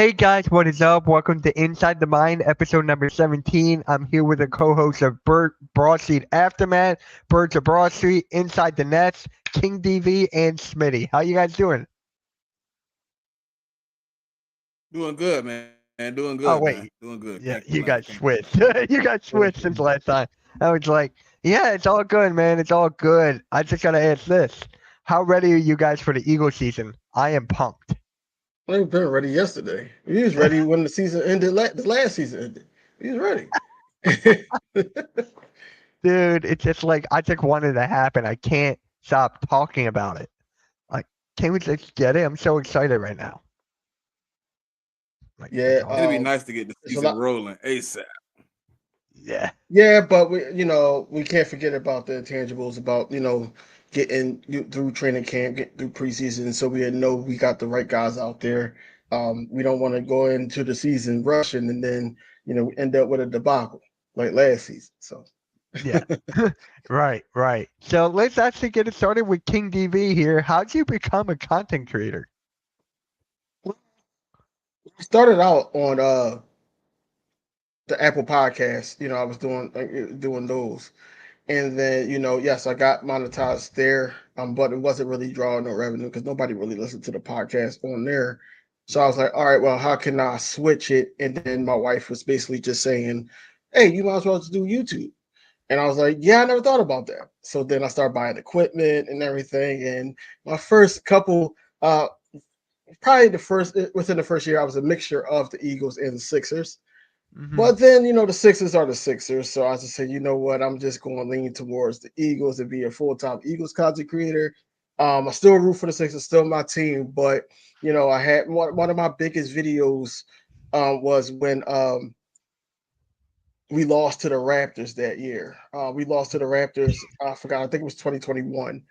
Hey guys, what is up? Welcome to Inside the Mind, episode number 17. I'm here with the co-hosts of Broad Street Aftermath, Birds of Broad Street, Inside the Nets, King DV, and Smitty. How you guys doing? Doing good, man. Doing good, Oh man. wait, Doing good. Can't yeah, you complain. guys Can't complain. switched. You guys switched since last time. I was like, yeah, it's all good, man. It's all good. I just gotta ask this: how ready are you guys for the Eagle season? I am pumped. They've been ready yesterday. He was ready when the season ended. The last season ended. He was ready. Dude, it's just like I just wanted to happen. I can't stop talking about it. Like, can we just get it? I'm so excited right now. Like, it's yeah, It'd awesome. be nice to get the it's a season lot. rolling ASAP. Yeah. Yeah, but we can't forget about the intangibles about getting through training camp, get through preseason, so we know we got the right guys out there. We don't want to go into the season rushing and then end up with a debacle like last season. So Yeah. Right, right. So let's actually get it started with King DV here. How'd you become a content creator? we started out on the Apple podcast. I was doing those. And then, yes, I got monetized there, but it wasn't really drawing no revenue because nobody really listened to the podcast on there. So I was like, all right, well, how can I switch it? And then my wife was basically just saying, hey, you might as well just do YouTube. And I was like, yeah, I never thought about that. So then I started buying equipment and everything. And my first couple, probably within the first year, I was a mixture of the Eagles and the Sixers. Mm-hmm. But then, the Sixers are the Sixers. So I just said, you know what? I'm just going to lean towards the Eagles and be a full-time Eagles content creator. I still root for the Sixers, still my team. But, I had one of my biggest videos was when we lost to the Raptors that year. We lost to the Raptors. I forgot. I think it was 2021.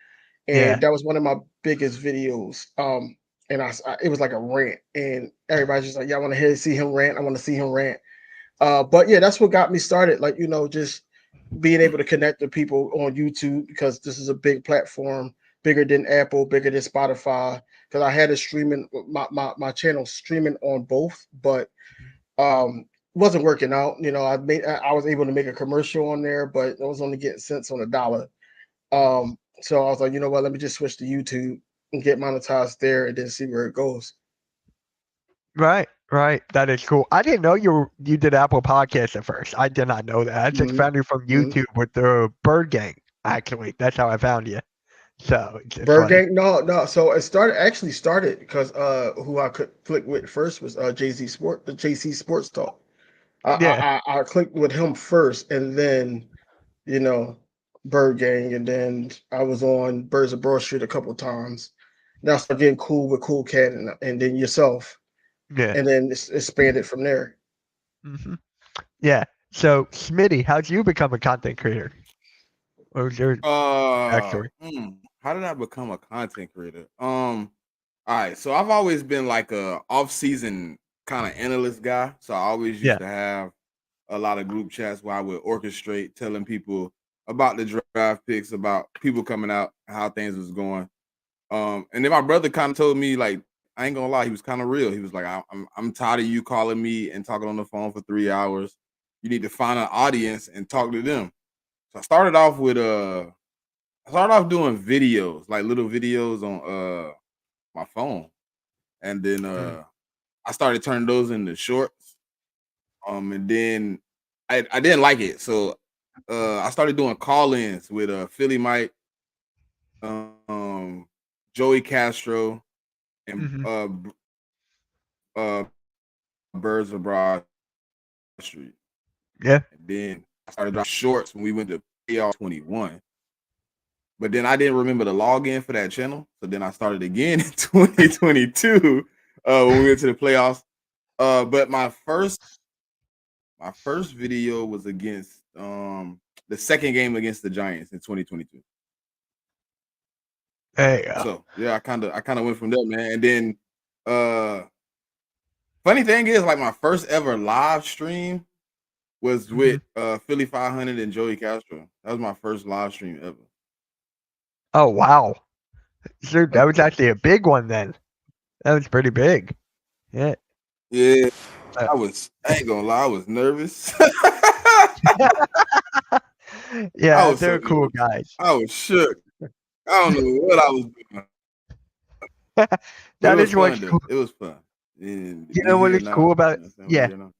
Yeah. And that was one of my biggest videos. And it was like a rant. And everybody's just like, yeah, I want to see him rant. I want to see him rant. But yeah, that's what got me started. Like, just being able to connect with people on YouTube because this is a big platform, bigger than Apple, bigger than Spotify. Because I had a streaming my channel streaming on both, but wasn't working out. I was able to make a commercial on there, but I was only getting cents on a dollar. So I was like, you know what, let me just switch to YouTube and get monetized there and then see where it goes. Right, right. That is cool. I didn't know you did Apple Podcasts at first. I did not know that. I just Mm-hmm. found you from Mm-hmm. YouTube with the Bird Gang. Actually, that's how I found you. So it's Bird funny. Gang, no. So it started because who I could click with first was the JC Sports Talk. I, Yeah. I clicked with him first, and then you know Bird Gang, and then I was on Birds of Broad Street a couple of times. Then I started getting cool with Cool Cat, and then yourself, Yeah. and then it's expanded from there. Hmm. Yeah. So Smitty, how'd you become a content creator? What was your backstory? How did I become a content creator? All right. So I've always been like a off-season kind of analyst guy. So I always used Yeah. to have a lot of group chats where I would orchestrate telling people about the draft picks, about people coming out, how things was going. And then my brother kind of told me, like, I ain't gonna lie, he was kind of real. He was like, I'm tired of you calling me and talking on the phone for 3 hours. You need to find an audience and talk to them. So I started off doing videos, like little videos on my phone. And then Mm. I started turning those into shorts. And then I didn't like it. So I started doing call-ins with Philly Mike, um, Joey Castro, and Hmm. uh Birds of Broad Street. Yeah. And then I started dropping shorts when we went to playoff 21. But then I didn't remember the login for that channel. So then I started again in 2022 when we went to the playoffs. But my first video was against the second game against the Giants in 2022. There you go. So yeah, I kinda went from there, man. And then uh funny thing is, like, my first ever live stream was Hmm. with Philly 500 and Joey Castro. That was my first live stream ever. Oh wow. So that was actually a big one then. That was pretty big. Yeah. Yeah, Uh, I ain't gonna lie, I was nervous. I yeah, was so they're cool nervous. guys. I was shook. I don't know what I was doing. But it That was is what's fun cool. though. It was fun. And You we know what here is cool now. about? You know what I'm saying? We Yeah, here now.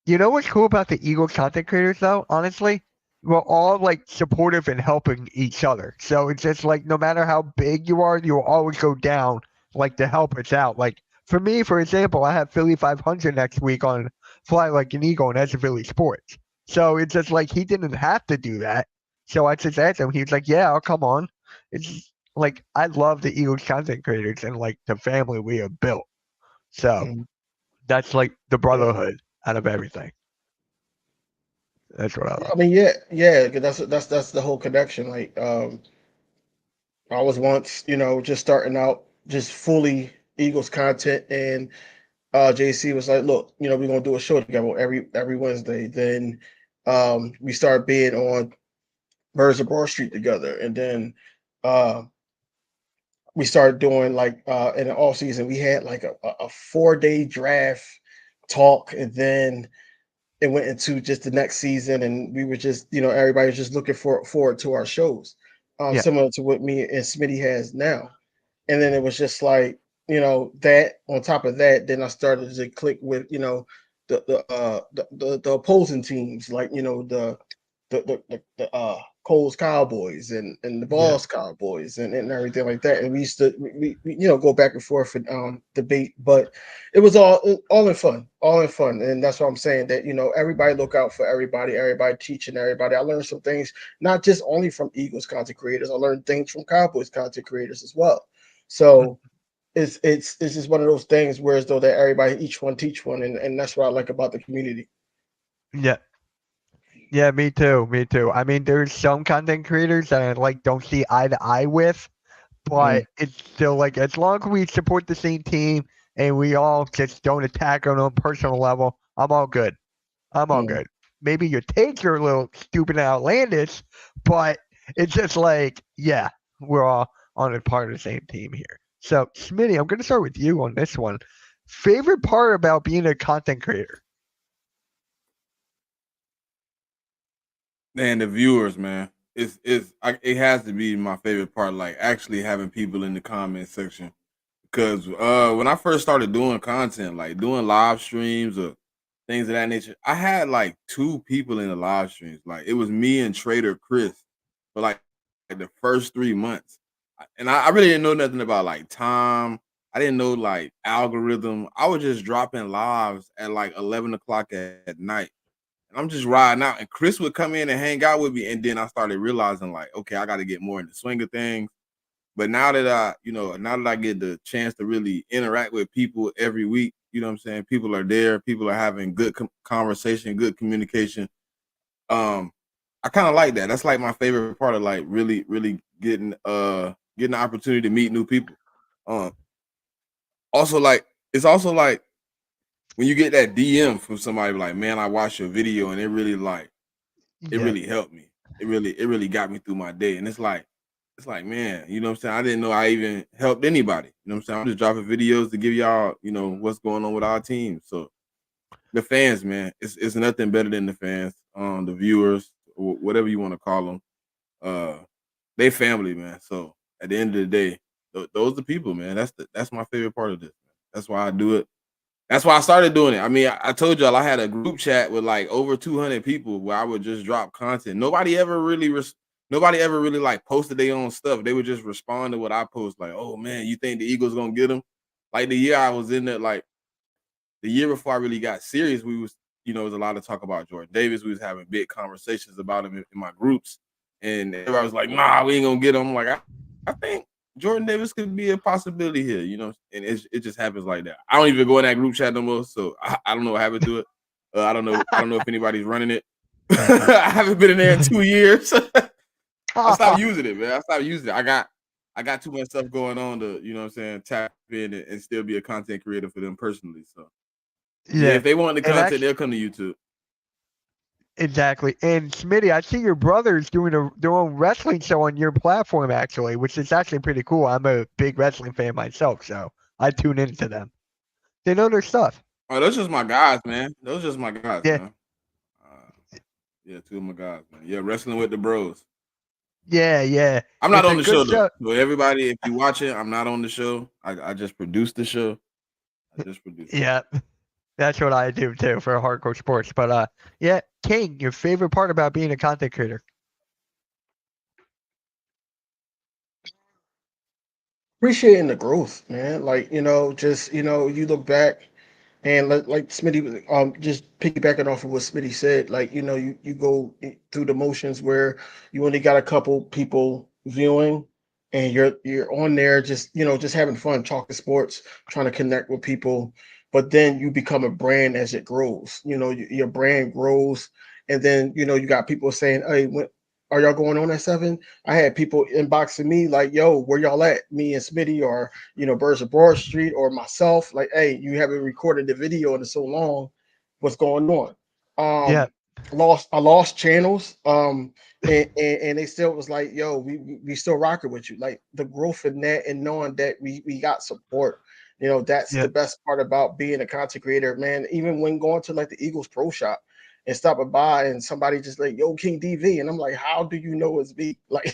you know what's cool about the Eagles content creators though? Honestly, we're all like supportive and helping each other. So it's just like no matter how big you are, you'll always go down like to help us out. Like for me, for example, I have Philly 500 next week on Fly Like an Eagle and that's a Philly Sports. So it's just like he didn't have to do that. So I just asked him. He was like, "Yeah, I'll come on." It's like I love the Eagles content creators and like the family we have built. So Mhm. that's like the Yeah. brotherhood out of everything. That's what I I love. mean, yeah, 'cause that's the whole connection. Like, I was once, just starting out, just fully Eagles content, and JC was like, "Look, we're gonna do a show together every Wednesday." Then we started being on Birds of Broad Street together, and then uh, we started doing like in the off season we had like a 4 day draft talk, and then it went into just the next season, and we were just everybody was just looking forward to our shows, Yeah. similar to what me and Smitty has now. And then it was just like that on top of that, then I started to click with the opposing teams, like the Coles Cowboys and the Yeah. Balls Cowboys and everything like that. And we used to we go back and forth and debate, but it was all in fun, all in fun. And that's what I'm saying, that everybody look out for everybody teaching everybody. I learned some things, not just only from Eagles content creators. I learned things from Cowboys content creators as well. So it's just one of those things where as though that everybody each one teach one, and that's what I like about the community. Yeah. Yeah, me too. Me too. I mean, there's some content creators that I like don't see eye to eye with, but Mm, it's still like as long as we support the same team and we all just don't attack on a personal level, I'm all good. I'm all mm. good. Maybe your takes are a little stupid and outlandish, but it's just like, yeah, we're all on a part of the same team here. So, Smitty, I'm going to start with you on this one. Favorite part about being a content creator? Man, the viewers, man. It has to be my favorite part, like actually having people in the comment section. Because when I first started doing content, like doing live streams or things of that nature, I had like two people in the live streams. Like it was me and Trader Chris for like the first 3 months. And I really didn't know nothing about like time. I didn't know like algorithm. I was just dropping lives at like 11 o'clock at night. And I'm just riding out. And Chris would come in and hang out with me. And then I started realizing, like, okay, I got to get more in the swing of things. But now that I get the chance to really interact with people every week, you know what I'm saying? People are there, people are having good conversation, good communication. Um, I kind of like that. That's like my favorite part of like really, really getting the opportunity to meet new people. Um, also like it's also like when you get that DM from somebody like, man, I watched your video and it Yeah. really helped me. It really got me through my day. And it's like, man, you know what I'm saying? I didn't know I even helped anybody. You know what I'm saying? I'm just dropping videos to give y'all, what's going on with our team. So the fans, man, it's nothing better than the fans, the viewers, whatever you want to call them. Uh, they family, man. So at the end of the day, those are the people, man. That's my favorite part of this. Man. That's why I do it. That's why I started doing it. I mean, I told y'all I had a group chat with like over 200 people where I would just drop content. Nobody ever really like posted their own stuff. They would just respond to what I post, like, "Oh man, you think the Eagles gonna get them?" Like the year I was in there, like the year before I really got serious, it was a lot of talk about Jordan Davis. We was having big conversations about him in my groups, and everybody was like, "Nah, we ain't gonna get him." I'm like, I think Jordan Davis could be a possibility here, and it just happens like that. I don't even go in that group chat no more, so I don't know what happened to it. I don't know if anybody's running it. I haven't been in there in 2 years. I stopped using it, man. I stopped using it. I got too much stuff going on to, you know what I'm saying, tap in and still be a content creator for them personally. So yeah, Yeah. if they want the And content, actually, they'll come to YouTube. exactly. And Smitty, I see your brother's doing their own wrestling show on your platform, actually, which is actually pretty cool. I'm a big wrestling fan myself, so I tune into them. They know their stuff. Oh, those just my guys, man. Those just my guys, Yeah, man. Yeah, two of my guys, man. Yeah, wrestling with the bros. yeah. I'm not It's on a the good show though. show. So everybody, if you watch it, I'm not on the show. I just produce the show. I just produce it. Yeah, that's what I do too for hardcore sports. But yeah, King, your favorite part about being a content creator? Appreciating the growth, man. Like, just you look back and like Smitty, just piggybacking off of what Smitty said, like, you go through the motions where you only got a couple people viewing, and you're on there just just having fun, talking sports, trying to connect with people. But then you become a brand as it grows. Your brand grows, and then you got people saying, "Hey, when are y'all going on at 7?" I had people inboxing me like, "Yo, where y'all at?" Me and Smitty, or Birds of Broad Street, or myself, like, "Hey, you haven't recorded the video in so long. What's going on?" Yeah, Um, I lost channels. And they still was like, "Yo, we still rocking with you." Like the growth in that, and knowing that we got support. That's yeah, the best part about being a content creator, man. Even when going to like the Eagles Pro Shop and stopping by, and somebody just like, "Yo, King DV," and I'm like, "How do you know it's me? Like,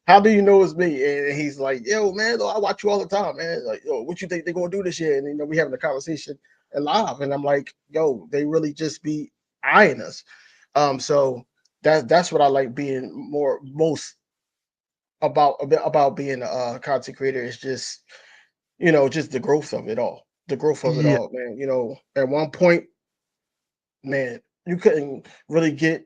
how do you know it's me?" And he's like, "Yo, man, I watch you all the time, man. Like, yo, what you think they're gonna do this year?" And we having a conversation and live, and I'm like, "Yo, they really just be eyeing us." So that's what I like being most about being a content creator, is just just the growth of it all. The growth of it yeah, all, man. At one point, man, you couldn't really get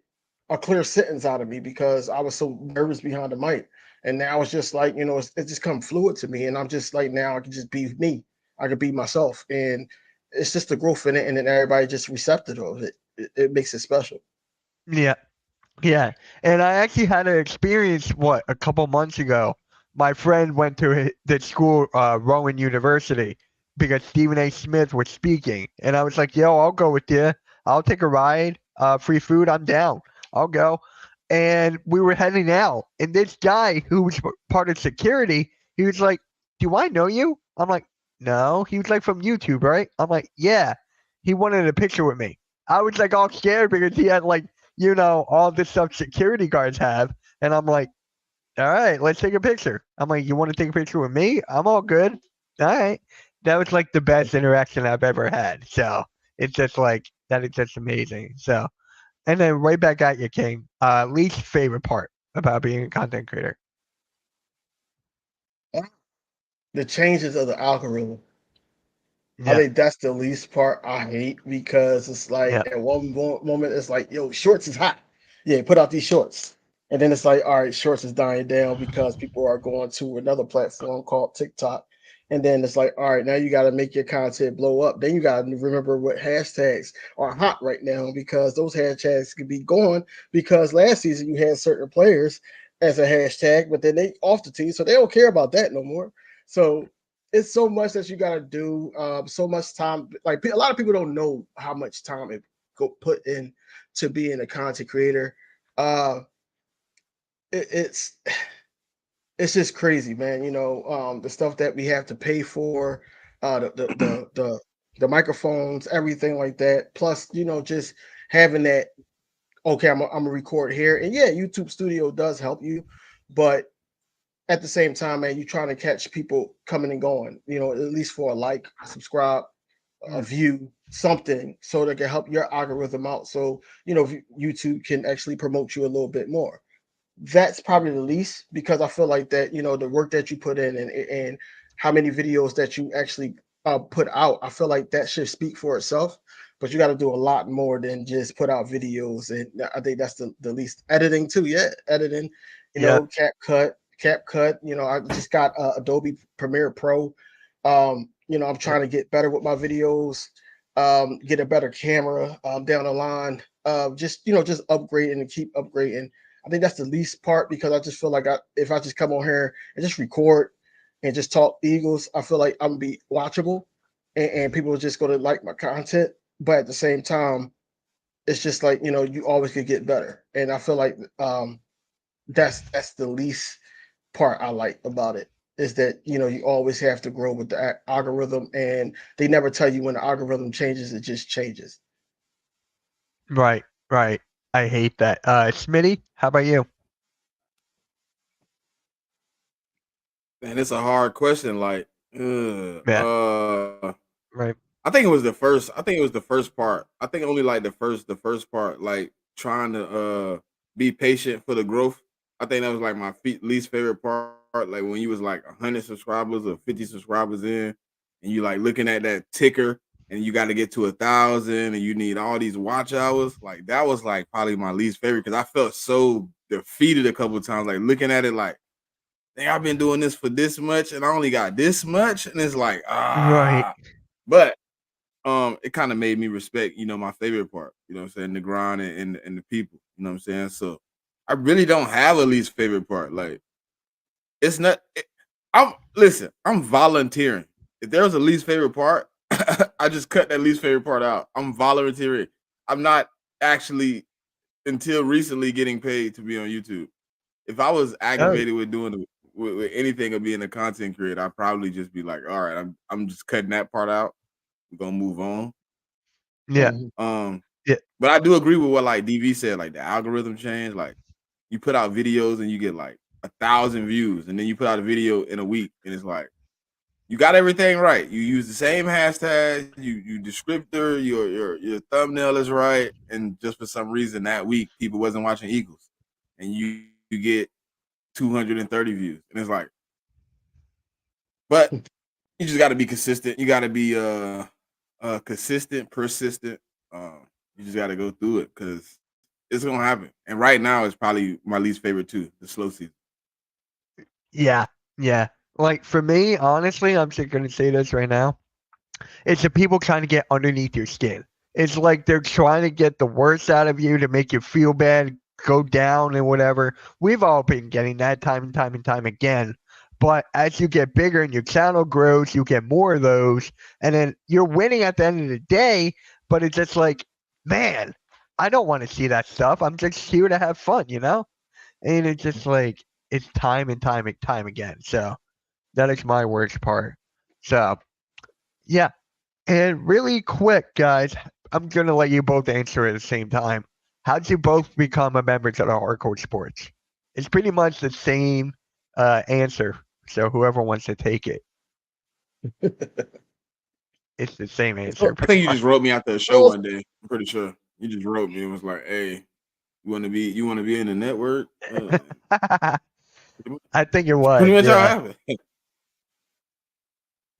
a clear sentence out of me because I was so nervous behind the mic. And now it's just like, it's just come fluid to me. And I'm just like, now I can just be me. I can be myself. And it's just the growth in it. And then everybody just receptive of it. It makes it special. yeah. Yeah, and I actually had an experience a couple months ago. My friend went to the school, Rowan University, because Stephen A. Smith was speaking, and I was like, "Yo, I'll go with you. I'll take a ride. Free food. I'm down. I'll go." And we were heading out, and this guy who was part of security, he was like, "Do I know you?" I'm like, "No." He was like, "From YouTube, right?" I'm like, "Yeah." He wanted a picture with me. I was like all scared because he had like all this stuff security guards have. And I'm like, all right, let's take a picture. I'm like, you want to take a picture with me? I'm all good. All right. That was like the best interaction I've ever had. So it's just like, that is just amazing. So, and then right back at you, King. Least favorite part about being a content creator. The changes of the algorithm. I Yeah. think that's the least part I hate, because it's like Yeah. at one moment it's like, "Yo, shorts is hot. Yeah, put out these shorts." And then it's like, "All right, shorts is dying down because people are going to another platform called TikTok." And then it's like, "All right, now you got to make your content blow up." Then you got to remember what hashtags are hot right now, because those hashtags could be gone, because last season you had certain players as a hashtag, but then they off the team, so they don't care about that no more. So it's so much that you got to do, so much time. Like, a lot of people don't know how much time it go put in to being a content creator. uh it, it's just crazy, man. The stuff that we have to pay for, the microphones, everything like that, plus just having that. Okay, I'm gonna record here, and yeah, YouTube Studio does help you, but at the same time, man, you're trying to catch people coming and going, at least for a like, subscribe, a Mm. view, something, so that can help your algorithm out. So, YouTube can actually promote you a little bit more. That's probably the least, because I feel like that, the work that you put in, and how many videos that you actually put out, I feel like that should speak for itself. But you got to do a lot more than just put out videos. And I think that's the least. Editing too. Yeah, editing, Yeah. CapCut. I just got Adobe Premiere Pro. I'm Yeah. trying to get better with my videos, get a better camera down the line. Just upgrading and keep upgrading. I think that's the least part, because I just feel like if I just come on here and just record and just talk Eagles, I feel like I'm gonna be watchable, and people are just gonna like my content. But at the same time, it's just like, you always could get better, and I feel like that's the least part I like about it, is that you always have to grow with the algorithm, and they never tell you when the algorithm changes; it just changes. Right, right. I hate that. Smitty, how about you? Man, it's a hard question. Like, Yeah, right. I think it was the first. I think it was the first part. I think only like the first part, like trying to be patient for the growth. I think that was like my least favorite part. Like when you was like 100 subscribers or 50 subscribers in, and you like looking at that ticker, and you got to get to 1,000, and you need all these watch hours. Like that was like probably my least favorite because I felt so defeated a couple of times. Like looking at it, like, dang, I've been doing this for this much, and I only got this much, and it's like Right. But it kind of made me respect, my favorite part, what I'm saying, the grind and the people, you know what I'm saying? So I really don't have a least favorite part. Like it's not I'm volunteering. If there was a least favorite part, I just cut that least favorite part out. I'm volunteering. I'm not actually until recently getting paid to be on YouTube. If I was Oh, aggravated with doing with anything of being a content creator, I'd probably just be like, all right, I'm just cutting that part out. We're gonna move on. yeah, Mhm. yeah, But I do agree with what like DV said, like the algorithm change. Like you put out videos and you get like 1,000 views, and then you put out a video in a week, and it's like you got everything right. You use the same hashtag, you descriptor, your thumbnail is right, and just for some reason that week people wasn't watching Eagles, and you get 230 views, and it's like, but you just got to be consistent. You got to be consistent, persistent. You just got to go through it because it's gonna happen. And right now, it's probably my least favorite too, the slow season. yeah, yeah. Like for me, honestly, I'm just gonna say this right now. It's the people trying to get underneath your skin. It's like they're trying to get the worst out of you to make you feel bad, go down and whatever. We've all been getting that time and time and time again. But as you get bigger and your channel grows, you get more of those, and then you're winning at the end of the day. But it's just like, man, I don't want to see that stuff. I'm just here to have fun, you know? And it's just like it's time and time and time again. So that is my worst part. So yeah, and really quick, guys, I'm gonna let you both answer at the same time. How'd you both become a member to the Hardcore Sports? It's pretty much the same answer. So whoever wants to take it, it's the same answer, I pretty think you much. just wrote me after a show one day. I'm pretty sure you just wrote me and was like, "Hey, you want to be in the network?" I think it Pretty was, much how it yeah. happened.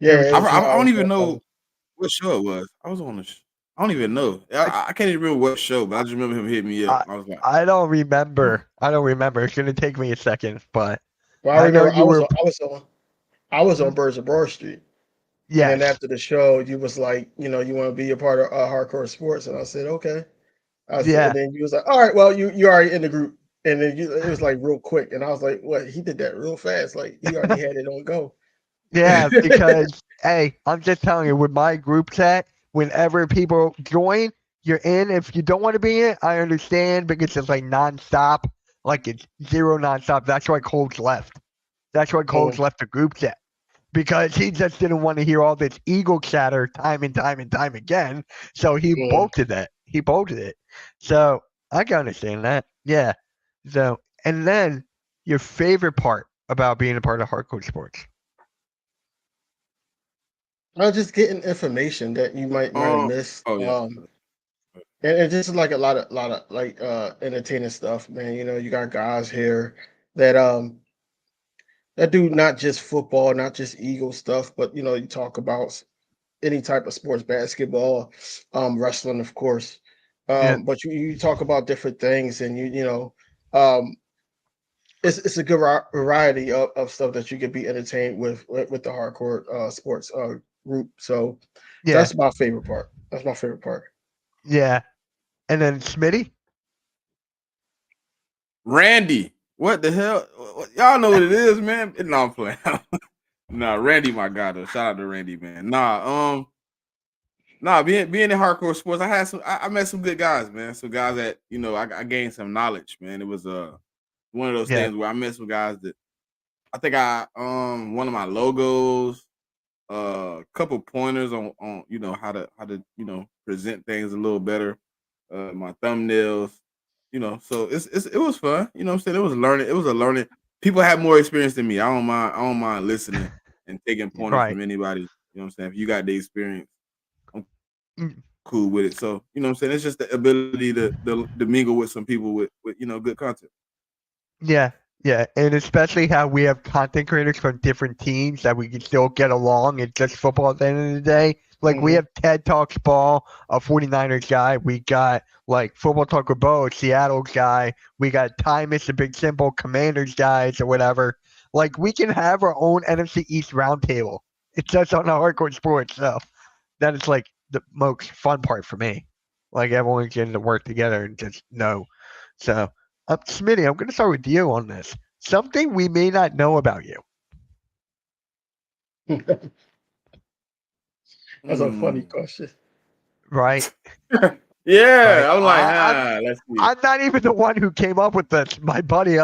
It was Yeah, it I, was. I, I I don't was even going know to what show it was. I was on the. I don't even know. I can't even remember what show, but I just remember him hitting me up. I I was like, I don't "Hmm." remember. I don't remember. It's gonna take me a second, but Well, I I know remember you were. I was Hmm? on Birds of Broad Street, and then Yes. after the show, you was like, you want to be a part of Hardcore Sports, and I said, okay. And Yeah. then you was like, all right, well, you already in the group, and then it was like real quick, and I was like, what? He did that real fast, like he already had it on go. Yeah, because hey, I'm just telling you, with my group chat, whenever people join, you're in. If you don't want to be in, I understand because it's like nonstop, like it's zero nonstop. That's why Cole's left. That's why Cole's Mm, left the group chat because he just didn't want to hear all this eagle chatter time and time and time again. So he mm. bolted that. He bolted it. So I can understand that. Yeah. So and then your favorite part about being a part of hardcore sports. Just getting information that you might have missed. Oh yeah. And just like a lot of like entertaining stuff, man. You got guys here that that do not just football, not just Eagle stuff, but you talk about any type of sports, basketball, wrestling, of course. Yeah. But you talk about different things, and um, it's a good variety of stuff that you could be entertained with the hardcore sports group. So Yeah. that's my favorite part. That's my favorite part. Yeah. And then Smitty? Randy. What the hell? Y'all know what it is, man. No, I'm playing. Nah, Randy, my God, though. Shout out to Randy, man. Being in hardcore sports, I met some good guys, man. Some guys that I gained some knowledge, man. It was one of those Yeah. things where I met some guys that I think I one of my logos, a couple pointers on how to present things a little better, my thumbnails, so it was fun. You know what I'm saying? It was learning. It was a learning. People have more experience than me. I don't mind listening and taking pointers Right. from anybody. You know what I'm saying? If you got the experience, I'm Mm, cool with it. So you know what I'm saying? It's just the ability to mingle with some people with good content. Yeah, yeah, and especially how we have content creators from different teams that we can still get along. It's just football at the end of the day. Like we Mhm. have Ted Talks Ball, a 49ers guy. We got like Football Talk with Bo, a Seattle guy. We got Tymus, the Big Simple Commanders guys or whatever. Like we can have our own NFC East roundtable. It's just on the hardcore sports, so that is like the most fun part for me. Like everyone's getting to work together and just know. So, Smitty, I'm going to start with you on this. Something we may not know about you, That's a funny Mm. question. right? Right. Yeah, I'm like, I'm let's see. I'm not even the one who came up with this. My buddy,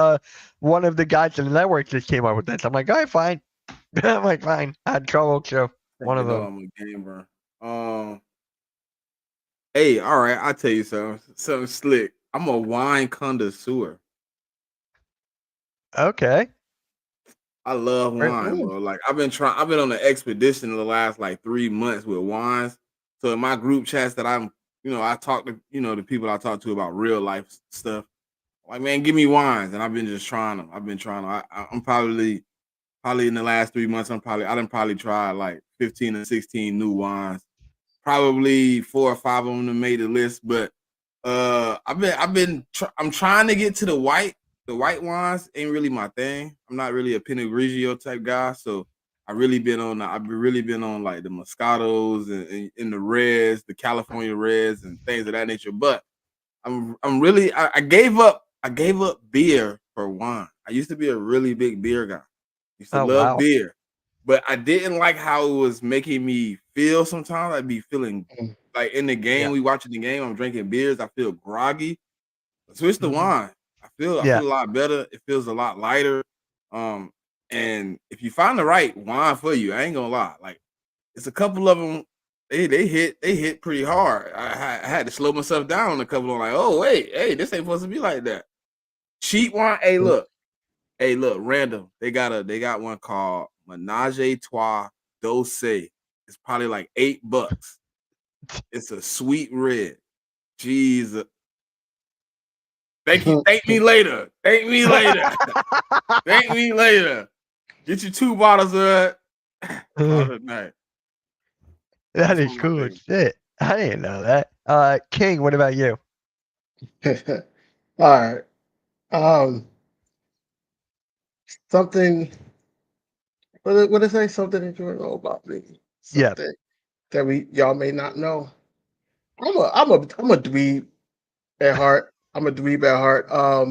one of the guys in the network just came up with this. I'm like, all right, fine. I'm like, fine. I had trouble, so I think one they of know them. I'm a gamer. Hey, all right, I'll tell you something slick. I'm a wine connoisseur. Okay. I love Right. wine, Mm. bro. Like I've been on an expedition in the last like 3 months with wines. So in my group chats that I talk to, the people I talk to about real life stuff. Like, man, give me wines, and I've been just trying them. I've been trying them. I'm probably in the last 3 months. I done probably tried like 15 or 16 new wines. Probably 4 or 5 of them have made the list, but I'm trying to get to the white. The white wines ain't really my thing. I'm not really a Pinot Grigio type guy, so I've really been on like the Moscatos and the reds, the California reds and things of that nature. But I gave up beer for wine. I used to be a really big beer guy. Used to Oh love wow. beer, but I didn't like how it was making me feel. Sometimes I'd be feeling Mm. like in the game, Yeah. we watching the game, I'm drinking beers, I feel groggy. Switch to Hmm. wine. I Yeah. feel a lot better. It feels a lot lighter. Um, and if you find the right wine for you, I ain't gonna lie. Like it's a couple of them. They hit pretty hard. I had to slow myself down on a couple. I'm like, oh wait, hey, this ain't supposed to be like that. Cheap wine. Hey look, random. They got one called Menage a Trois Dose. It's probably like $8. It's a sweet red. Jesus. Thank you. Thank me later. Thank me later. Thank me later. Get you 2 bottles of it. Call it a night. That That's is one of my cool as favorites. shit. I didn't know that. King, what about you? All right. Um, something. What is say? Something that you know about me? Yeah. Something that we y'all may not know. I'm a dweeb at heart. I'm a dweeb at heart. I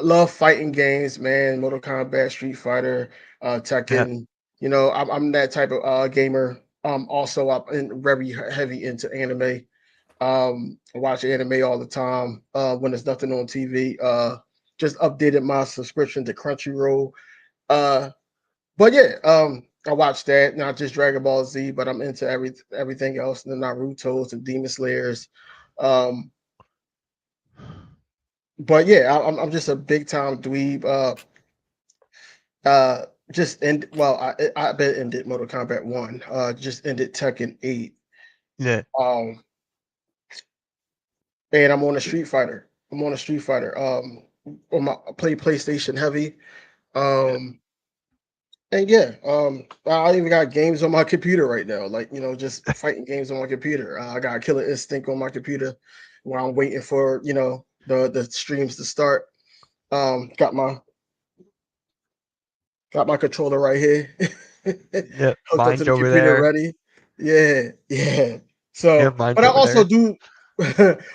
love fighting games, man. Mortal Kombat, Street Fighter, Yeah. Tekken. I'm that type of gamer. Also, I'm very heavy into anime. I watch anime all the time. When there's nothing on TV. Just updated my subscription to Crunchyroll. Uh, but yeah, I watched that. Not just Dragon Ball Z, but I'm into everything else, the Naruto's and Demon Slayers. Um, but yeah, I'm just a big time dweeb. Just end well, I bet ended Mortal Kombat 1. Just ended Tekken 8. Yeah. Um, and I'm on a Street Fighter. I'm on a Street Fighter. I play PlayStation heavy. Yeah. Um, and yeah, I even got games on my computer right now. Like just fighting games on my computer. I got Killer Instinct on my computer, where I'm waiting for the streams to start. Got my controller right here, Yeah. hooked up to Mine's the over computer there. ready. Yeah, yeah. Yeah, So, mine's but I over also there. do,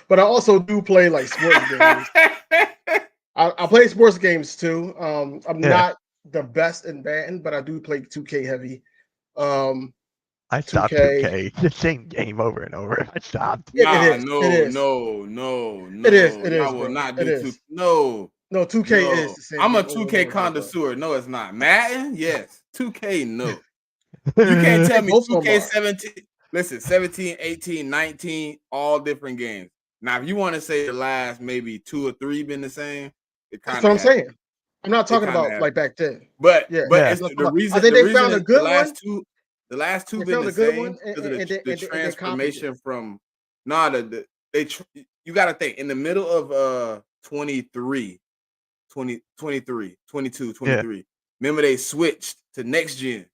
but I also do play like sports games. I play sports games too. I'm Yeah. not the best in Madden, but I do play 2K heavy. Um, I stopped 2K. 2K. The same game over and over. I stopped. It Nah, is. It no, is. no, no, It is. no. It Y'all is, will bro. not It do two. is. No. No, 2K is No, the same I'm a game over 2K and over again, bro. connoisseur. No, it's not. Madden, yes. 2K, no. You can't I tell think me both of them 2K are. 17. Listen, 17, 18, 19, all different games. Now, if you want to say the last maybe 2 or 3 been the same, it That's kind what of I'm has. saying. I'm not It talking kind of about has. like back then. But Yeah. but Yeah. it's I'm not talking the about, I reason think the they reason found a is the good one. last two They been found the a good same one because of the and they copied it. transformation from you got to think in the middle of 23, 20, 23, 22, Yeah. 23. Remember they switched to next gen.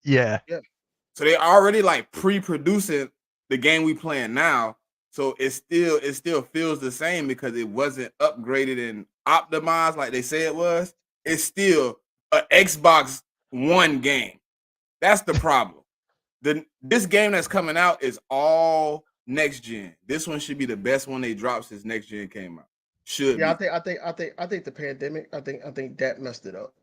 Yeah. Yeah. So they already like pre-producing the game we playing now. So it still feels the same because it wasn't upgraded and optimized like they say it was. It's still an Xbox One game. That's the problem. This game that's coming out is all next gen. This one should be the best one they dropped since next gen came out. Should Yeah, be. I think the pandemic, I think that messed it up.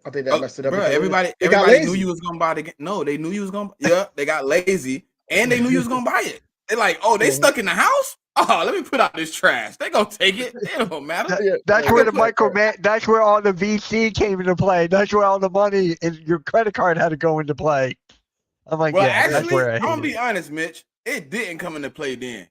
I think that messed it up Bro, because they got everybody knew lazy. you was gonna buy the game. No, they knew you was gonna. Yeah, they got lazy and they knew you was gonna buy it. They're like, oh, they Mhm. stuck in the house. Oh, let me put out this trash. They gonna take it. It don't matter. That- Yeah, that's yeah, where They the gonna put. that's where all the VC came into play. That's where all the money and your credit card had to go into play. I'm like, Well, yeah, yeah. that's actually, where I I'm hate gonna it. be honest, Mitch. It didn't come into play then.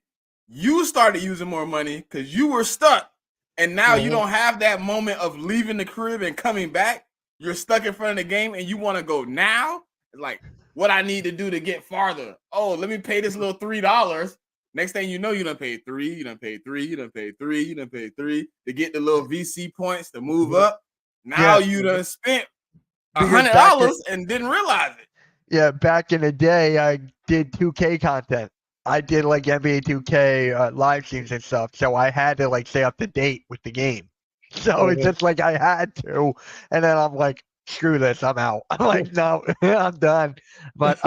You started using more money because you were stuck, and now you Mhm. don't have that moment of leaving the crib and coming back. You're stuck in front of the game, and you want to go now. It's like what I need to do to get farther. Oh, let me pay this little $3. Next thing you know, you done paid 3. You done paid 3. You done paid 3. You done paid 3 to get the little VC points to move up. Now Yeah, you done spent a because hundred dollars and didn't realize it. back in the day, I did 2K content. I did like NBA 2K live streams and stuff, so I had to like stay up to date with the game. So it's Mhm. just like I had to, and then I'm like, screw this, I'm out. I'm like, no, I'm done. But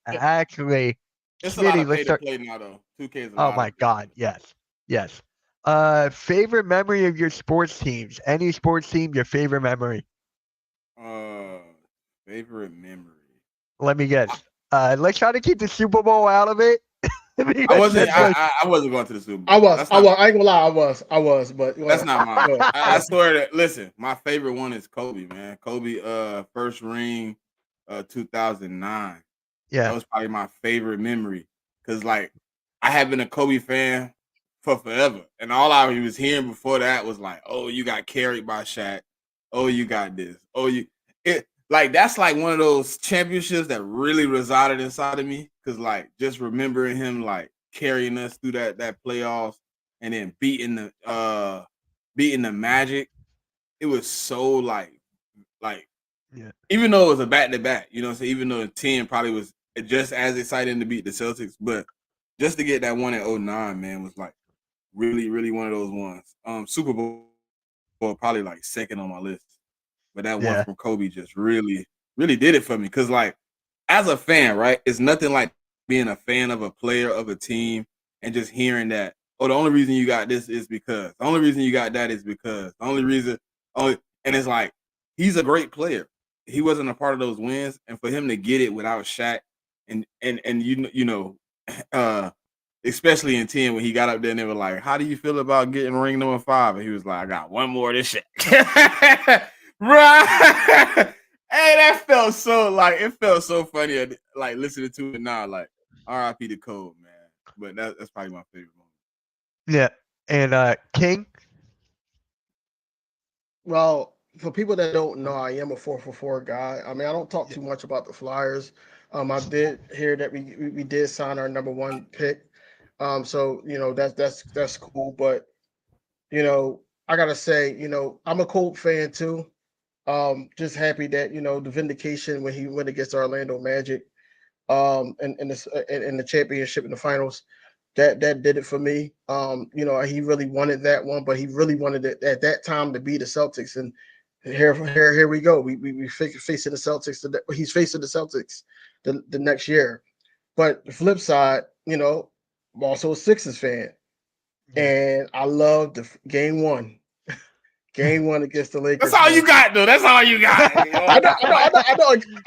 actually, It's a lot Smitty, of let's pay to start. play now, though. 2K is a Oh lot of my pay to God, play. yes, yes. Favorite memory of your sports teams? Any sports team, your favorite memory? Uh, favorite memory. Let me guess. Let's try to keep the Super Bowl out of it. I Because wasn't. that's like, I wasn't going to the Super I Bowl. was. I was. I ain't gonna lie. I was. But go That's ahead. not mine. Go ahead. I swear that. Listen, my favorite one is Kobe, man. Kobe, first ring, 2009. That yeah, was probably my favorite memory because, like, I have been a Kobe fan for forever, and all I was hearing before that was like, "Oh, you got carried by Shaq. Oh, you got this. Oh, you it." Like that's like one of those championships that really resided inside of me because, like, just remembering him like carrying us through that playoffs and then beating the Magic. It was so like yeah, even though it was a back to back, you know what I'm saying? Even though 10 probably was just as exciting to beat the Celtics, but just to get that one at 09, man, was like really, really one of those ones. Super Bowl probably like second on my list. But that one yeah, from Kobe just really, really did it for me. Cause like as a fan, right? It's nothing like being a fan of a player of a team and just hearing that, oh, the only reason you got this is because the only reason you got that is because the only reason only and it's like he's a great player. He wasn't a part of those wins, and for him to get it without Shaq and you know, especially in 10 when he got up there and they were like, how do you feel about getting ring number 5? And he was like, I got one more of this shit. Right. Hey, that felt so like it felt so funny like listening to it now, like RIP to Cole, man. But that's probably my favorite moment. yeah. And King, Well, for people that don't know, I am a 444 guy. I mean, I don't talk too much about the Flyers. I did hear that we did sign our number one pick. So that's cool. But I gotta say, I'm a Colt fan too. Just happy that the vindication when he went against Orlando Magic, in the championship in the finals, that did it for me. He really wanted that one, but he really wanted it at that time to be the Celtics, and here we go. We facing the Celtics. He's facing the Celtics the next year. But the flip side, I'm also a Sixers fan, yeah. and I love the game one. Game one against the That's Lakers, all man. you got, though. That's all you got.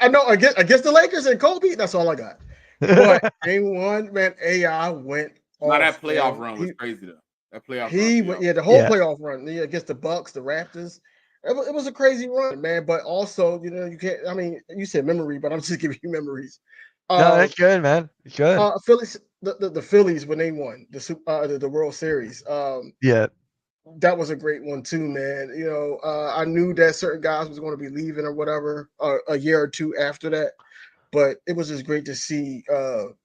I know. Against the Lakers and Kobe, that's all I got. But game one, man, AI went Now off, that playoff man. run was crazy though. That playoff run. The whole playoff run against the Bucks, the Raptors. It was a crazy run, man. But also, you can't. I mean, you said memory, but I'm just giving you memories. No, that's good, man. It's good. Phillies, the Phillies when they won the World Series. Yeah. That was a great one too, man. I knew that certain guys was going to be leaving or whatever a year or two after that, but it was just great to see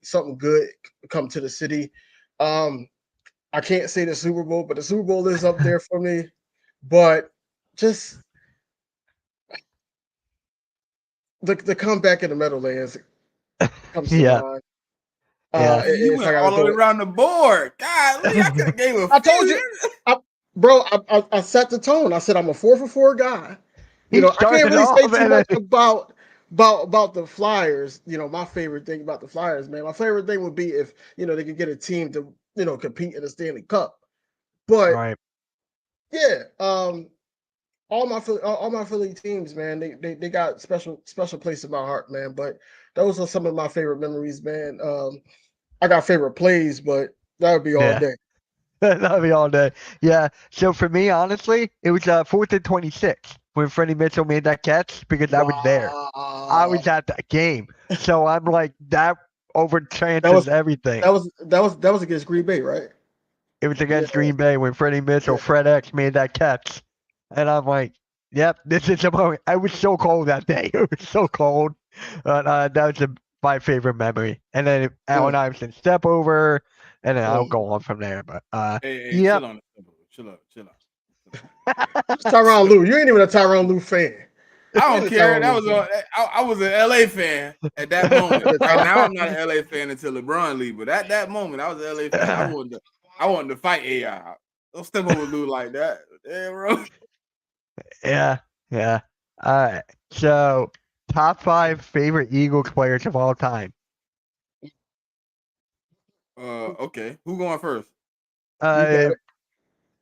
something good come to the city. I can't say the Super Bowl, but the Super Bowl is up there for me. But just the comeback in the Meadowlands comes to mind. Yeah. You went all the way around the board. God, I could have gave a I told you, bro. I set the tone. I said I'm a 4 for 4 guy. I can't really say too much about the Flyers. My favorite thing about the Flyers, man. My favorite thing would be if they could get a team to compete in the Stanley Cup. But right. Yeah, all my Philly teams, man. They got special place in my heart, man. But those are some of my favorite memories, man. I got favorite plays, but that would be all day. That'd be all day. Yeah. So for me, honestly, it was 4th and 26 when Freddie Mitchell made that catch because I was there. I was at that game. So I'm like, that overchances everything. That was against Green Bay, right? It was against Green Bay when Freddie Mitchell, Fred X, made that catch. And I'm like, yep, this is the moment. I was so cold that day. It was so cold. But that was my favorite memory. And then Allen Iverson step over. And then I'll go on from there. But hey, chill on it. Chill out. Tyronn Lue. You ain't even a Tyronn Lue fan. I don't care. That was I was an LA fan at that moment. Right now, I'm not an LA fan until LeBron leave. But at that moment, I was an LA fan. I wanted to fight AI. Don't step over Lou like that. Yeah, bro. Yeah. All right. So, top 5 favorite Eagles players of all time. Okay. Who going first? Yeah,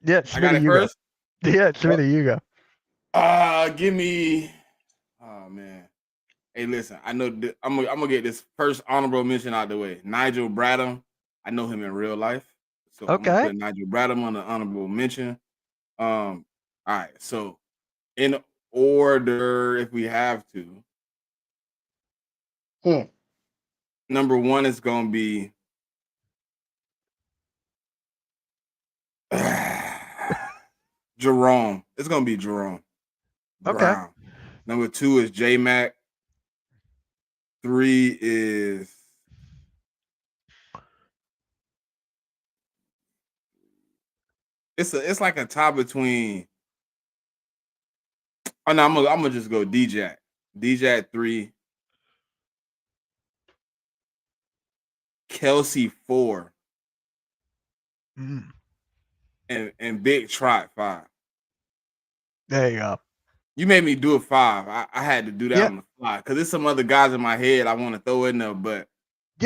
Smitty, I got it first. Yeah, Smitty, you go. Give me. Oh man. Hey, listen. I know I'm gonna get this first honorable mention out the way. Nigel Bradham. I know him in real life, so I'm gonna put Nigel Bradham on the honorable mention. All right. So, in order, if we have to, number 1 is gonna be. Jerome. It's gonna be Jerome Brown. Number 2 is J Mac. 3 is it's like a tie between. Oh no, I'm gonna just go DJ. DJ at 3. Kelsey 4. And Big Trot 5. There you go. You made me do a 5. I had to do that on the fly because there's some other guys in my head I want to throw in there, but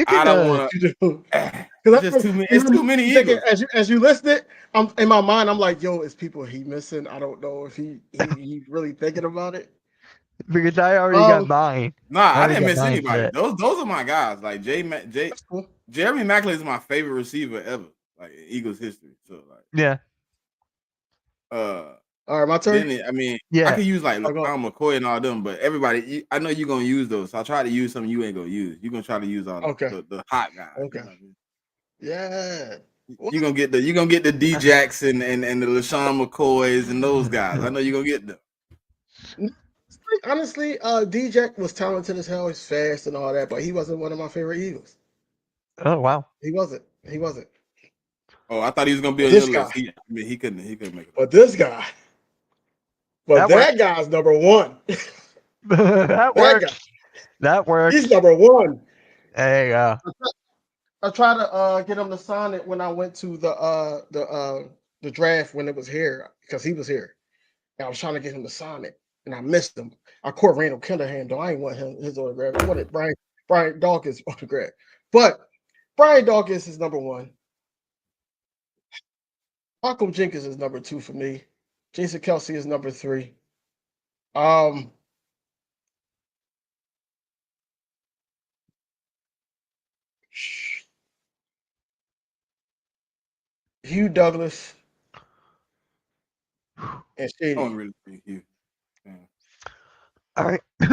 I don't want to. It's just too many. It's too many Eagles. As you list it, I'm in my mind. I'm like, yo, is people he missing? I don't know if he really thinking about it. Because I already got mine. Nah, I didn't miss anybody. Those are my guys. Like Jeremy Maclin is my favorite receiver ever, like in Eagles history. So like, all right, my turn. Then I could use like LeSean McCoy and all them, but everybody, I know you're gonna use those. So I'll try to use something you ain't gonna use. You're gonna try to use all the hot guys. Okay. You know what I mean? Yeah. You're gonna get the D Jackson and the LeSean McCoys and those guys. I know you're gonna get them. Honestly, DJ was talented as hell. He's fast and all that, but he wasn't one of my favorite Eagles. Oh wow. He wasn't. Oh, I thought he was gonna be on your list. He couldn't make it. But this guy. But that guy's number 1. That works. He's number 1. There you go. I tried to get him to sign it when I went to the draft when it was here because he was here. And I was trying to get him to sign it, and I missed him. I caught Randall Kinderham, though. I ain't want his autograph. I wanted Brian Dawkins' autograph. But Brian Dawkins is number 1. Malcolm Jenkins is number 2 for me. Jason Kelsey is number 3. Hugh Douglas and I Shady. don't really think you. Yeah. All right. I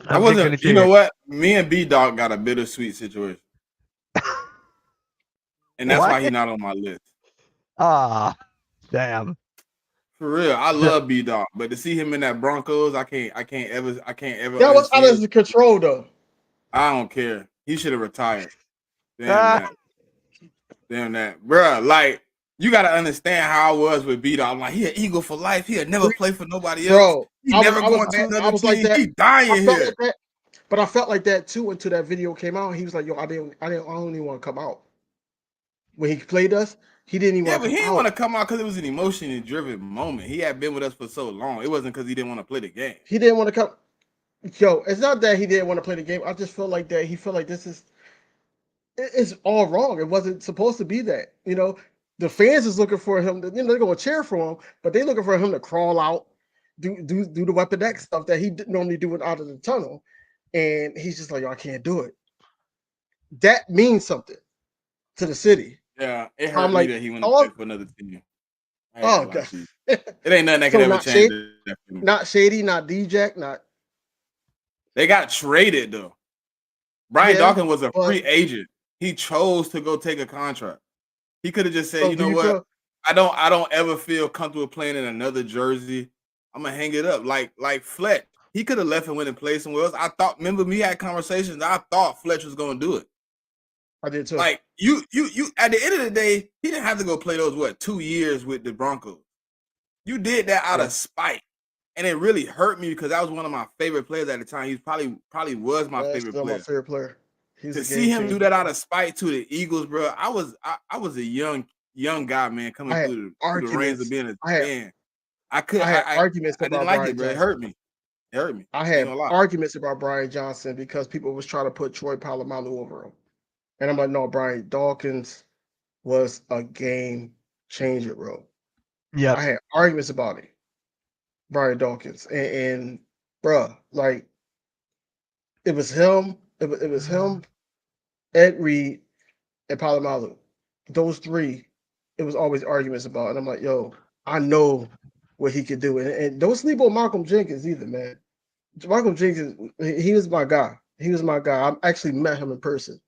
I'm just wasn't. gonna You say know it. what? Me and B Dog got a bittersweet situation, and that's What? why he's not on my list. Ah, damn. For real, I So, love B Dog, but to see him in that Broncos, I can't ever That was out unsee of it. his control, though. I don't care. He should have retired. Damn ah, that. Damn that, bruh. Like you got to understand how I was with B Dog. I'm like, he an Eagle for life. He'll never play for nobody else. Bro, He I was never I was going to I another was like team. that. He dying I felt here. like that, but I felt like that too until that video came out. He was like, "Yo, I don't even want to come out." When he played us, he didn't even Yeah, want but to he come didn't out. want to come out because it was an emotionally driven moment. He had been with us for so long. It wasn't because he didn't want to play the game. He didn't want to come. Yo, it's not that he didn't want to play the game. I just felt like that he felt like it's all wrong. It wasn't supposed to be that. The fans is looking for him. They're going to cheer for him, but they're looking for him to crawl out, do the Weapon X stuff that he didn't normally do it out of the tunnel, and he's just like, "Yo, I can't do it." That means something to the city. Yeah, it I'm hurt me like, that he went to play oh, for another team. I ain't oh gonna lie god. to you. It ain't nothing that could So ever not change shady, that for me. not shady, not DJ, not They got traded though. Brian yeah. Dawkins was a But free agent. He chose to go take a contract. He could have just said, so you do know you what? feel? I don't ever feel comfortable playing in another jersey. I'm gonna hang it up. Like Fletch. He could have left and went and played somewhere else. I thought, remember me had conversations. I thought Fletch was gonna do it. I did too. Like you at the end of the day, he didn't have to go play those 2 years with the Broncos. You did that out Yeah, of spite. And it really hurt me because that was one of my favorite players at the time. He probably was my that's favorite still my player. favorite player. He's To a see game him do changer. that out of spite to the Eagles, bro, I was a young guy, man, coming I had through the reins of arguments. being a I had fan. I could I had arguments I didn't about like Brian it, bro. It Johnson. hurt me. It hurt me. I I ain't had gonna lie. arguments about Brian Johnson because people was trying to put Troy Polamalu over him. And I'm like, no, Brian Dawkins was a game changer, bro. I yep. had arguments about it, Brian Dawkins. And bruh, like it was him, it was him, Ed Reed, and Polamalu. Those three, it was always arguments about. And I'm like, yo, I know what he could do. And don't sleep on Malcolm Jenkins either, man. Malcolm Jenkins, he was my guy. He was my guy. I actually met him in person.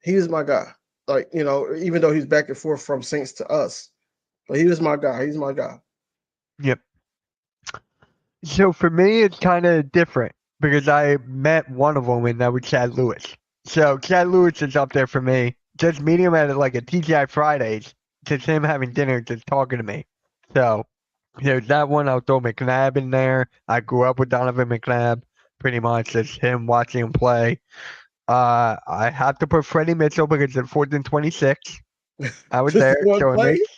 He was my guy. Like, even though he's back and forth from Saints to us, but he was my guy. He's my guy. Yep. So for me, it's kind of different because I met one of them, and that was Chad Lewis. So Chad Lewis is up there for me. Just meeting him at like a TGI Fridays, just him having dinner, just talking to me. So there's that one. I'll throw McNabb in there. I grew up with Donovan McNabb, pretty much. Just him watching him play. I have to put Freddie Mitchell because it's 4th and 26. I was Just there, the one so it play? makes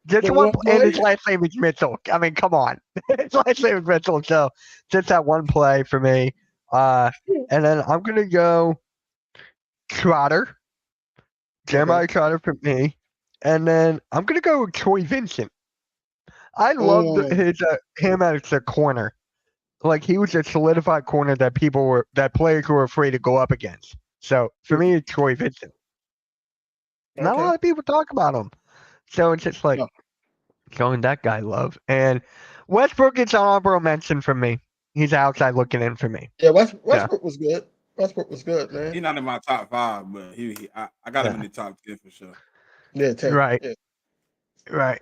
just The one, one and his play? last name is Mitchell. I mean, come on, his last name is Mitchell. So just that one play for me. And then I'm gonna go Trotter, Okay. Jeremiah Trotter for me, and then I'm gonna go Troy Vincent. I loved Mm, his him as a corner. Like he was a solidified corner that players were afraid to go up against. So for me, it's Troy Vincent. Not a okay. lot of people talk about him. So it's just like No. showing that guy love. And Westbrook is an honorable mention for me. He's outside looking in for me. Yeah, Yeah. Westbrook was good. Westbrook was good, man. He's not in my top 5, but I got him in Yeah. the top 10 for sure. Yeah, 10. Right. Yeah. Right.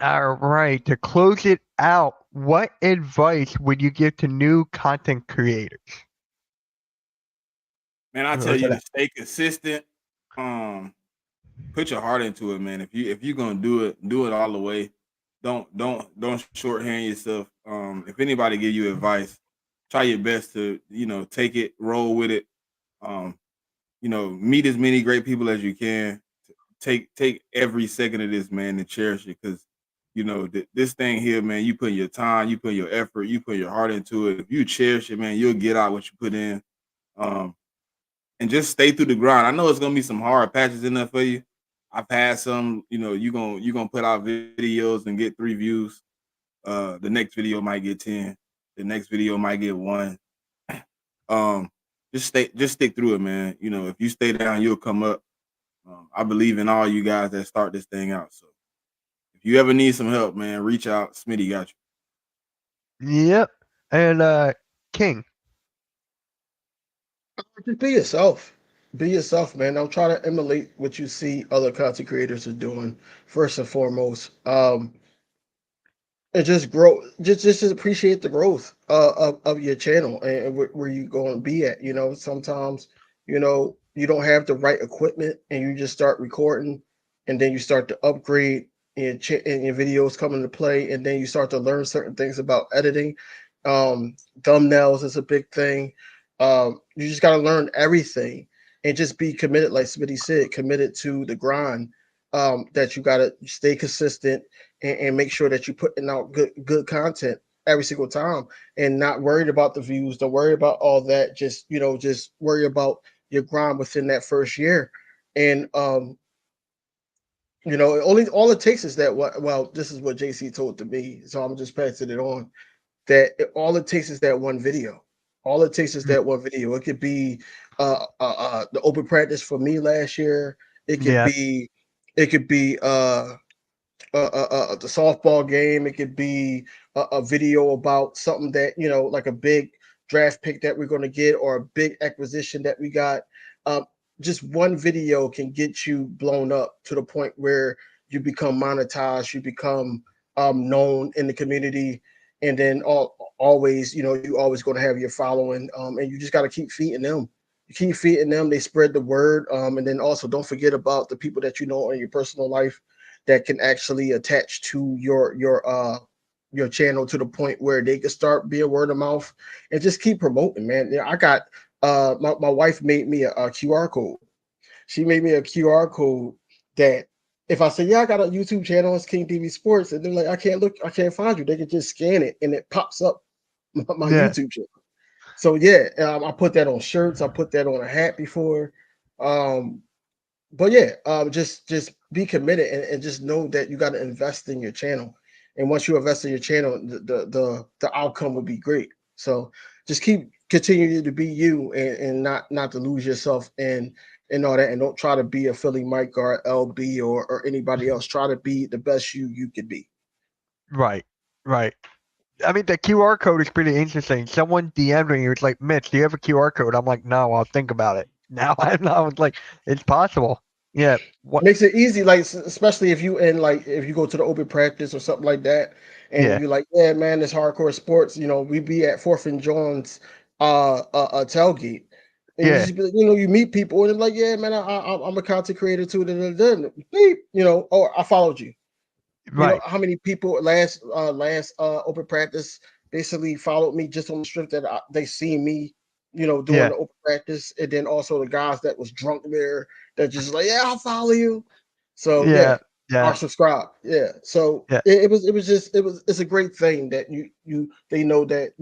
All right. To close it out, what advice would you give to new content creators? Man, I tell Look you at to that. stay consistent. Put your heart into it, man. If you're gonna do it all the way. Don't shorthand yourself. If anybody give you advice, try your best to take it, roll with it. Um, meet as many great people as you can. Take every second of this, man, and cherish it because this thing here, man. You put your time, you put your effort, you put your heart into it. If you cherish it, man, you'll get out what you put in. Um, and just stay through the grind. I know it's gonna be some hard patches in there for you. I've had some, you gonna put out videos and get 3 views. The next video might get 10. The next video might get 1. Um, just stick through it, man. If you stay down, you'll come up. I believe in all you guys that start this thing out. So if you ever need some help, man, reach out. Smitty got you. Yep. And King. Just be yourself. Be yourself, man. Don't try to emulate what you see other content creators are doing. First and foremost, and just grow. Just appreciate the growth of your channel and where you going to be at. Sometimes you don't have the right equipment, and you just start recording, and then you start to upgrade, and your videos come into play, and then you start to learn certain things about editing. Thumbnails is a big thing. You just got to learn everything and just be committed, like Smitty said, committed to the grind. That you got to stay consistent and make sure that you're putting out good content every single time, and not worried about the views. Don't worry about all that. Just worry about your grind within that first year. And only all it takes is that. Well, this is what JC told to me, so I'm just passing it on. All it takes is that one video. All it takes is that one video. It could be the open practice for me last year. It could Yeah. be the softball game. It could be a video about something that like a big draft pick that we're going to get, or a big acquisition that we got. Um, just one video can get you blown up to the point where you become monetized, you become known in the community, and then always, you always going to have your following, and you just got to keep feeding them. You keep feeding them, they spread the word, and then also don't forget about the people that you know in your personal life that can actually attach to your channel to the point where they can start being word of mouth, and just keep promoting, man. Yeah, I got my wife made me a QR code. She made me a QR code that if I say, yeah, I got a YouTube channel, it's King TV Sports, and they're like, I can't find you. They can just scan it and it pops up my Yeah. YouTube channel. So yeah, I put that on shirts. I put that on a hat before. But yeah, just be committed, and just know that you got to invest in your channel. And once you invest in your channel, the outcome will be great. So just continue to be you, and not to lose yourself and all that. And don't try to be a Philly Mike or LB or anybody else. Try to be the best you could be. Right. Right. I mean, the QR code is pretty interesting. Someone DM'd me. He was like, "Mitch, do you have a QR code?" I'm like, "No, I'll think about it." Now I was like, "It's possible." Yeah. What? Makes it easy, like especially if you go to the open practice or something like that, and Yeah. you're like, yeah, man, this hardcore sports. We be at Fourth and John's tailgate, and you Yeah. just be like, you meet people, and they're like, yeah, man, I'm a content creator too. Beep, or I followed you. You know Right. how many people last open practice basically followed me just on the strip that they see me, doing Yeah. the open practice, and then also the guys that was drunk there that just like, yeah, I'll follow you. So yeah, Yeah. or Yeah. subscribe. Yeah. So Yeah. it's a great thing that they know that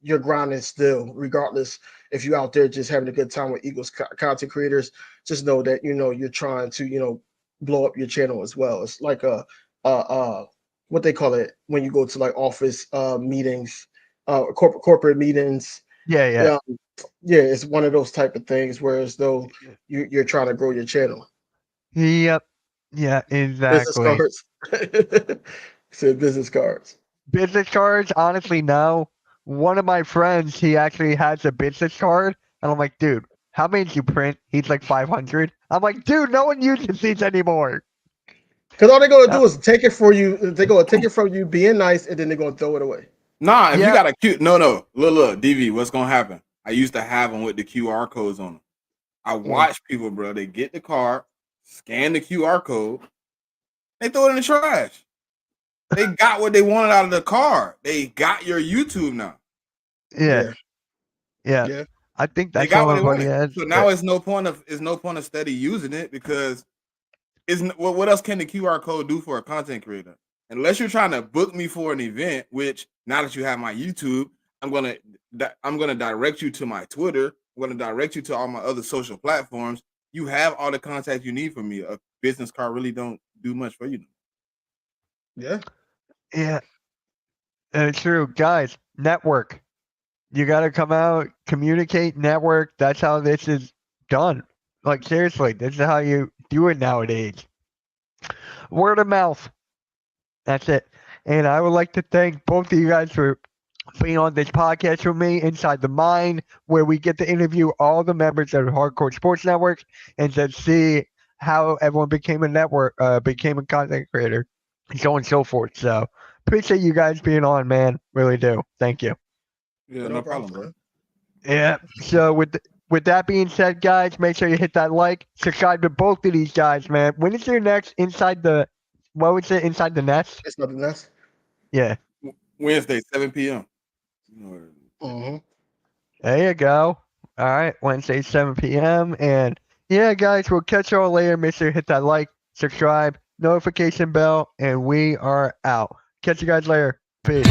you're grinding still, regardless if you're out there just having a good time with Eagles content creators. Just know that you're trying to blow up your channel as well. It's like a what they call it when you go to like office meetings, corporate meetings. Yeah. Yeah. Yeah, yeah, it's one of those type of things. Whereas though you're trying to grow your channel. Yep. Yeah. Business Exactly. cards. Said business cards. Business cards, honestly, no. One of my friends, he actually has a business card, and I'm like, dude, how many did you print? He's like 500. I'm like, dude, no one uses these anymore. Because all they're gonna Uh, do is take it for you. They're gonna take it from you, being nice, and then they're gonna throw it away. Nah, if you yeah, got a cute look, DV, what's gonna happen? I used to have them with the QR codes on them. I Mm. watch people, bro. They get the card, scan the QR code, they throw it in the trash. They got what they wanted out of the card. They got your YouTube now. yeah, Yeah, yeah. yeah, I think They that's got all what they everybody wanted. has. So now it's no point of steady using it because what else can the QR code do for a content creator? Unless you're trying to book me for an event, which now that you have my YouTube, I'm gonna direct you to my Twitter. I'm gonna direct you to all my other social platforms. You have all the contact you need from me. A business card really don't do much for you. yeah. Yeah, it's true. Guys, network. You got to come out, communicate, network. That's how this is done. Like seriously, this is how you do it nowadays. Word of mouth. That's it. And I would like to thank both of you guys for being on this podcast with me, Inside the Mind, where we get to interview all the members of Hardcore Sports Network and to see how everyone became a network, became a content creator, and so on and so forth. So appreciate you guys being on, man. Really do. Thank you. Yeah, no problem, bro. Yeah. So with that being said, guys, make sure you hit that like, subscribe to both of these guys, man. When is your next Inside the Inside the Nest? It's nothing else. Yeah. Wednesday, 7 p.m. Mm-hmm. There you go. All right, Wednesday, 7 p.m. And yeah, guys, we'll catch you all later. Make sure you hit that like, subscribe, notification bell, and we are out. Catch you guys later. Peace.